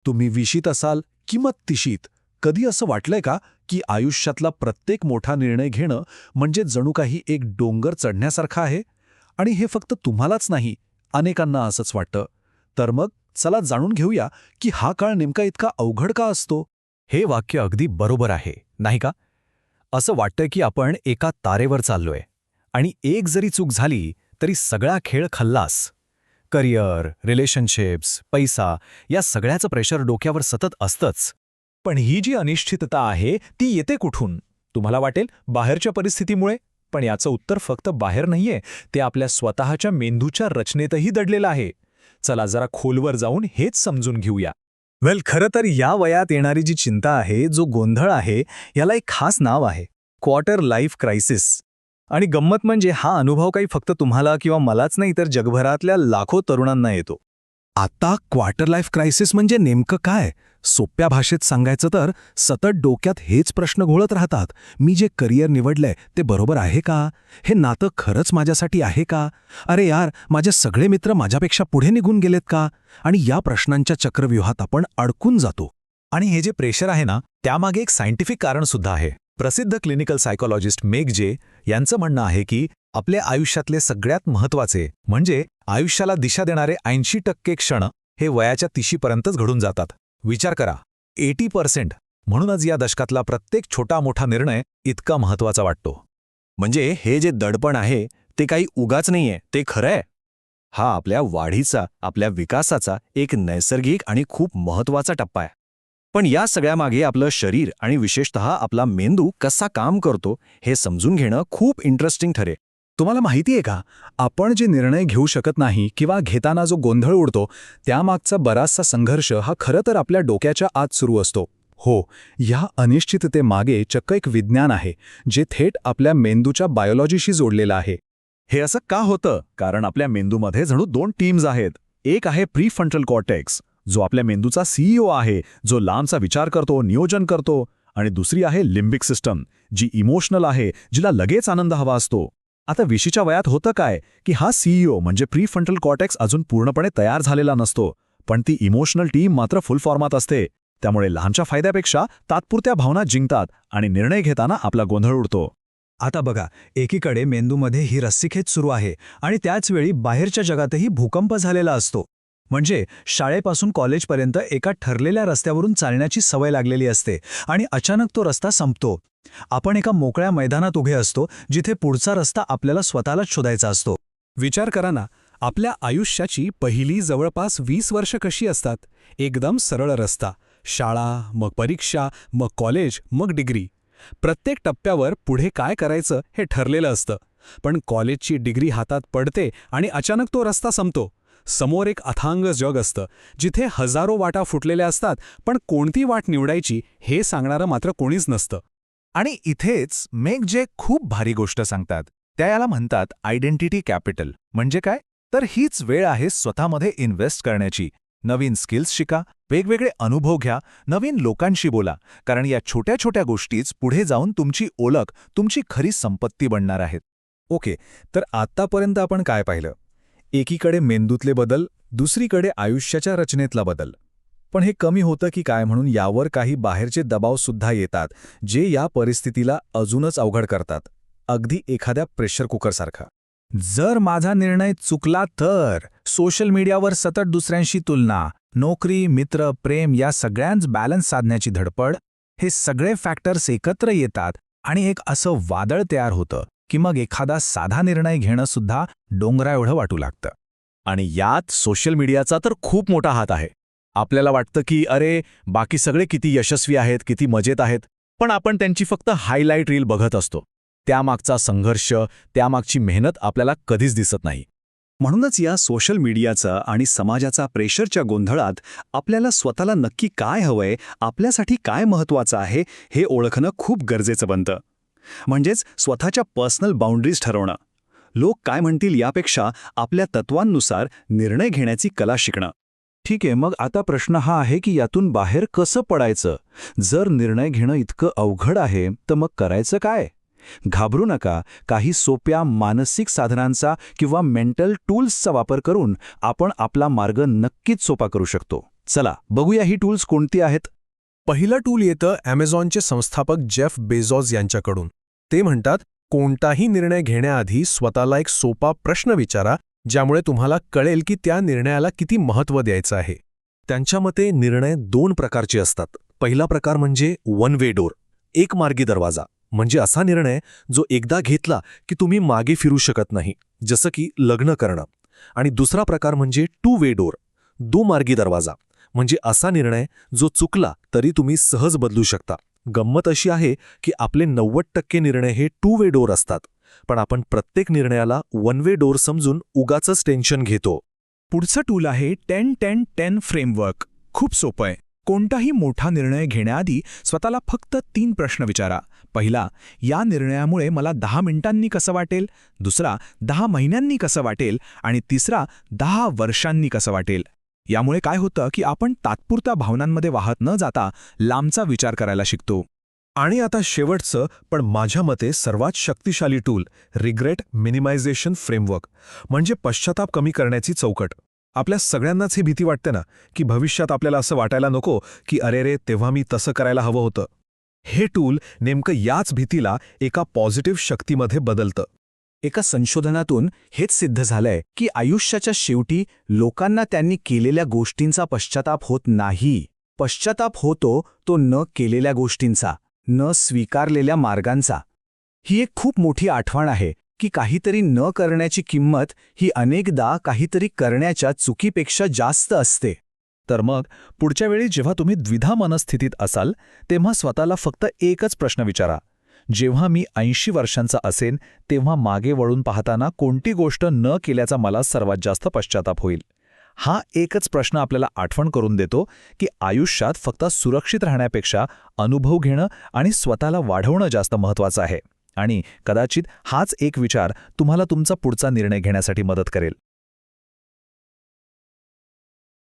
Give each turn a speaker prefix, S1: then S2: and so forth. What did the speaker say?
S1: तुम्ही 20शीत असाल की मग 30शीत, कधी असं वाटलंय का की आयुष्यातला प्रत्येक मोठा निर्णय घेणं म्हणजे जणू काही एक डोंगर चढण्यासारखं आहे? आणि हे फक्त तुम्हालाच नाही, अनेकांना असंच वाटतं. तर मग चला जाणून घेऊया की हा काळ नेमका इतका अवघड का असतो?
S2: हे वाक्य अगदी बरोबर आहे, नाही का? असं वाटतं की आपण एका तारेवर चाललोय आणि एक जरी चूक झाली तरी सगळा खेळ खल्लास. करिअर, रिलेशनशिप्स, पैसा या सगळ्याचं प्रेशर डोक्यावर सतत असतंच.
S3: पण ही जी अनिश्चितता आहे ती येते कुठून? तुम्हाला वाटेल बाहेरच्या परिस्थितीमुळे, पण याचं उत्तर फक्त बाहेर नाहीये, ते आपल्या स्वतःच्या मेंदूच्या रचनेतही दडलेलं आहे. चला जरा खोलवर जाऊन हेच समजून घेऊया.
S2: खरं तर या वयात येणारी जी चिंता आहे, जो गोंधळ आहे, याला एक खास नाव आहे, क्वार्टर लाईफ क्रायसिस. आणि गंमत म्हणजे हा अनुभव काही फक्त तुम्हाला किंवा मलाच नाही तर जगभरातल्या लाखो तरुणांना येतो.
S1: आता क्वार्टर लाईफ क्रायसिस म्हणजे नेमकं काय? सोप्या भाषेत सांगायचं तर सतत डोक्यात हेच प्रश्न घोळत राहतात. मी जे करिअर निवडलंय ते बरोबर आहे का? हे नातं खरंच माझ्यासाठी आहे का? अरे यार, माझे सगळे मित्र माझ्यापेक्षा पुढे निघून गेलेत का? आणि या प्रश्नांच्या चक्रव्यूहात आपण अडकून जातो.
S3: आणि हे जे प्रेशर आहे ना, त्यामागे एक सायंटिफिक कारण सुद्धा आहे. प्रसिद्ध क्लिनिकल सायकोलॉजिस्ट मेग जे यांचं म्हणणं आहे की आपल्या आयुष्यातले सगळ्यात महत्त्वाचे म्हणजे आयुष्याला दिशा देणारे 80% क्षण हे वयाच्या 30शीपर्यंतच घडून जातात. विचार करा, 80%. म्हणूनच या दशकातला प्रत्येक छोटा मोठा निर्णय इतका महत्त्वाचा वाटतो.
S2: म्हणजे हे जे दडपण आहे ते काही उगाच नाहीये, ते खरं आहे. हा आपल्या वाढीचा, आपल्या विकासाचा एक नैसर्गिक आणि खूप महत्त्वाचा टप्पा आहे. पण या सगळ्यामागे आपलं शरीर आणि विशेषतः आपला मेंदू कसा काम करतो हे समजून घेणं खूप इंटरेस्टिंग ठरेल.
S1: तुम्हाला माहिती आहे का, आपण जे निर्णय घेऊ शकत नाही किंवा घेताना जो गोंधळ उडतो, त्यामागचा बराचसा संघर्ष हा खरं तर आपल्या डोक्याच्या आत सुरू असतो. हो, या अनिश्चिततेमागे चक्क एक विज्ञान आहे, जे थेट आपल्या मेंदूच्या बायोलॉजीशी जोडलेलं आहे.
S3: हे असं का होतं? कारण आपल्या मेंदूमध्ये जणू 2 टीम्स आहेत. एक आहे प्रीफ्रंटल कॉर्टेक्स, जो आपल्या मेंदूचा CEO आहे, जो लांबचा विचार करतो, नियोजन करतो. आणि दुसरी आहे लिम्बिक सिस्टम, जी इमोशनल आहे, जिला लगेच आनंद हवा असतो. आता 20च्या वयात होतं काय की हा CEO म्हणजे प्रीफ्रंटल कॉर्टेक्स अजून पूर्णपणे तयार झालेला नसतो, पण ती इमोशनल टीम मात्र फुल फॉर्मात असते. त्यामुळे लहानच्या फायद्यापेक्षा तात्पुरत्या भावना जिंकतात आणि निर्णय घेताना आपला गोंधळ उडतो.
S2: आता बघा, एकीकडे मेंदूमध्ये ही रस्सीखेच सुरू आहे आणि त्याचवेळी बाहेरच्या जगातही भूकंप झालेला असतो. म्हणजे शाळेपासून कॉलेजपर्यंत एका ठरलेल्या रस्त्यावरून चालण्याची सवय लागलेली असते आणि अचानक तो रस्ता संपतो. आपण एका मोकळ्या मैदानात उभे असतो, जिथे पुढचा रस्ता आपल्याला स्वतःलाच शोधायचा असतो.
S1: विचार करा ना, आपल्या आयुष्याची पहिली जवळपास 20 वर्ष कशी असतात? एकदम सरळ रस्ता, शाळा, मग परीक्षा, मग कॉलेज, मग डिग्री. प्रत्येक टप्प्यावर पुढे काय करायचं हे ठरलेलं असतं. पण कॉलेजची डिग्री हातात पडते आणि अचानक तो रस्ता संपतो. समोर एक अथांग जग असतं, जिथे हजारो वाटा फुटलेल्या असतात, पण कोणती वाट निवडायची हे सांगणारं मात्र कोणीच नसतं.
S3: आणि इथेच मेग जे खूप भारी गोष्ट सांगतात, त्या याला म्हणतात आयडेंटिटी कॅपिटल. म्हणजे काय? तर हीच वेळ आहे स्वतःमध्ये इन्व्हेस्ट करण्याची. नवीन स्किल्स शिका, वेगवेगळे अनुभव घ्या, नवीन लोकांशी बोला, कारण या छोट्या छोट्या गोष्टीच पुढे जाऊन तुमची ओळख, तुमची खरी संपत्ती बनणार आहेत.
S2: ओके, तर आत्तापर्यंत आपण काय पाहिलं? एकीकडे मेंदूतले बदल, दुसरीकडे आयुष्याच्या रचनेतला बदल. पण हे कमी होतं की काय, म्हणून यावर काही बाहेरचे दबावसुद्धा येतात, जे या परिस्थितीला अजूनच अवघड करतात. अगदी एखाद्या प्रेशर कुकरसारखा. जर माझा निर्णय चुकला तर सोशल मीडियावर सतत दुसऱ्यांशी तुलना, नोकरी, मित्र, प्रेम या सगळ्यांच बॅलन्स साधण्याची धडपड, हे सगळे फॅक्टर्स एकत्र येतात आणि एक असं वादळ तयार होतं की मग एखादा साधा निर्णय घेणं सुद्धा डोंगरा एवढं वाटू लागतं.
S3: आणि यात सोशल मीडियाचा तर खूप मोठा हात आहे. आपल्याला वाटतं की अरे, बाकी सगळे किती यशस्वी आहेत, किती मजेत आहेत, पण आपण त्यांची फक्त हायलाईट रील बघत असतो. त्यामागचा संघर्ष, त्यामागची मेहनत आपल्याला कधीच दिसत नाही.
S1: म्हणूनच या सोशल मीडियाचा आणि समाजाचा प्रेशरच्या गोंधळात आपल्याला स्वतःला नक्की काय हवंय, आपल्यासाठी काय महत्त्वाचं आहे, हे ओळखणं खूप गरजेचं बनतं. म्हणजेच स्वतःच्या पर्सनल बाउंड्रीज ठरवणं. लोक काय म्हणतील यापेक्षा आपल्या तत्वांनुसार निर्णय घेण्याची कला शिकणं. ठीक आहे, मग आता प्रश्न हा आहे की यातून बाहेर कसं पडायचं? जर निर्णय घेणं इतकं अवघड आहे, तर मग करायचं काय? घाबरू नका. काही सोप्या मानसिक साधनांचा किंवा मेंटल टूल्सचा वापर करून आपण आपला मार्ग नक्कीच सोपा करू शकतो.
S3: चला बघूया ही टूल्स कोणती आहेत.
S4: पहिलं टूल येतं ॲमेझॉनचे संस्थापक जेफ बेझोस यांच्याकडून. ते म्हणतात, कोणताही निर्णय घेण्याआधी स्वतःला एक सोपा प्रश्न विचारा, ज्यामुळे तुम्हाला कळेल की त्या निर्णयाला किती महत्त्व द्यायचं आहे. त्यांच्या मते निर्णय 2 प्रकारचे असतात. पहिला प्रकार म्हणजे वन वे डोर, एक मार्गी दरवाजा. म्हणजे असा निर्णय जो एकदा घेतला की तुम्ही मागे फिरू शकत नाही, जसं की लग्न करणं. आणि दुसरा प्रकार म्हणजे 2 वे डोर, दुमार्गी दरवाजा. म्हणजे असा निर्णय जो चुकला तरी तुम्ही सहज बदलू शकता. गंमत अशी आहे की आपले 90% निर्णय हे 2 वे डोर असतात, पण आपण प्रत्येक निर्णयाला 1 वे डोर समजून उगाचच टेन्शन घेतो.
S2: पुढचं टूल आहे 10-10-10 फ्रेमवर्क. खूप सोपं आहे. कोणताही मोठा निर्णय घेण्याआधी स्वतःला फक्त 3 प्रश्न विचारा. पहिला, या निर्णयामुळे मला 10 मिनिटांनी कसं वाटेल? दुसरा, 10 महिन्यांनी कसं वाटेल? आणि तिसरा, 10 वर्षांनी कसं वाटेल? यामुळे काय होतं की आपण तात्पुरत्या भावनांमध्ये वाहत न जाता लांबचा विचार करायला शिकतो.
S4: आणि आता शेवटचं पण माझ्या मते सर्वात शक्तिशाली टूल, रिग्रेट मिनिमायझेशन फ्रेमवर्क, म्हणजे पश्चाताप कमी करण्याची चौकट. आपल्या सगळ्यांनाच ही भीती वाटते ना, की भविष्यात आपल्याला असं वाटायला नको की अरे रे, तेव्हा मी तसं करायला हवं होतं. हे टूल नेमकं याच भीतीला एका पॉझिटिव्ह शक्तीमध्ये बदलतं.
S2: एका संशोधनातून हेच सिद्ध झालंय की आयुष्याच्या शेवटी लोकांना त्यांनी केलेल्या गोष्टींचा पश्चाताप होत नाही. पश्चाताप होतो तो न केलेल्या गोष्टींचा, न स्वीकारलेल्या मार्गांचा. ही एक खूप मोठी आठवण आहे की काहीतरी न करण्याची किंमत ही अनेकदा काहीतरी करण्याच्या चुकीपेक्षा जास्त असते.
S3: तर मग पुढच्या वेळी जेव्हा तुम्ही द्विधा मनस्थितीत असाल तेव्हा स्वतःला फक्त एकच प्रश्न विचारा, जेव्हा मी 80 वर्षांचा असेन तेव्हा मागे वळून पाहताना कोणती गोष्ट न केल्याचा मला सर्वात जास्त पश्चाताप होईल. हा एकच प्रश्न आपल्याला आठवण करून देतो की आयुष्यात फक्त सुरक्षित राहण्यापेक्षा अनुभव घेणं आणि स्वतःला वाढवणं जास्त महत्त्वाचं आहे. आणि कदाचित हाच एक विचार तुम्हाला तुमचा पुढचा निर्णय घेण्यासाठी मदत करेल.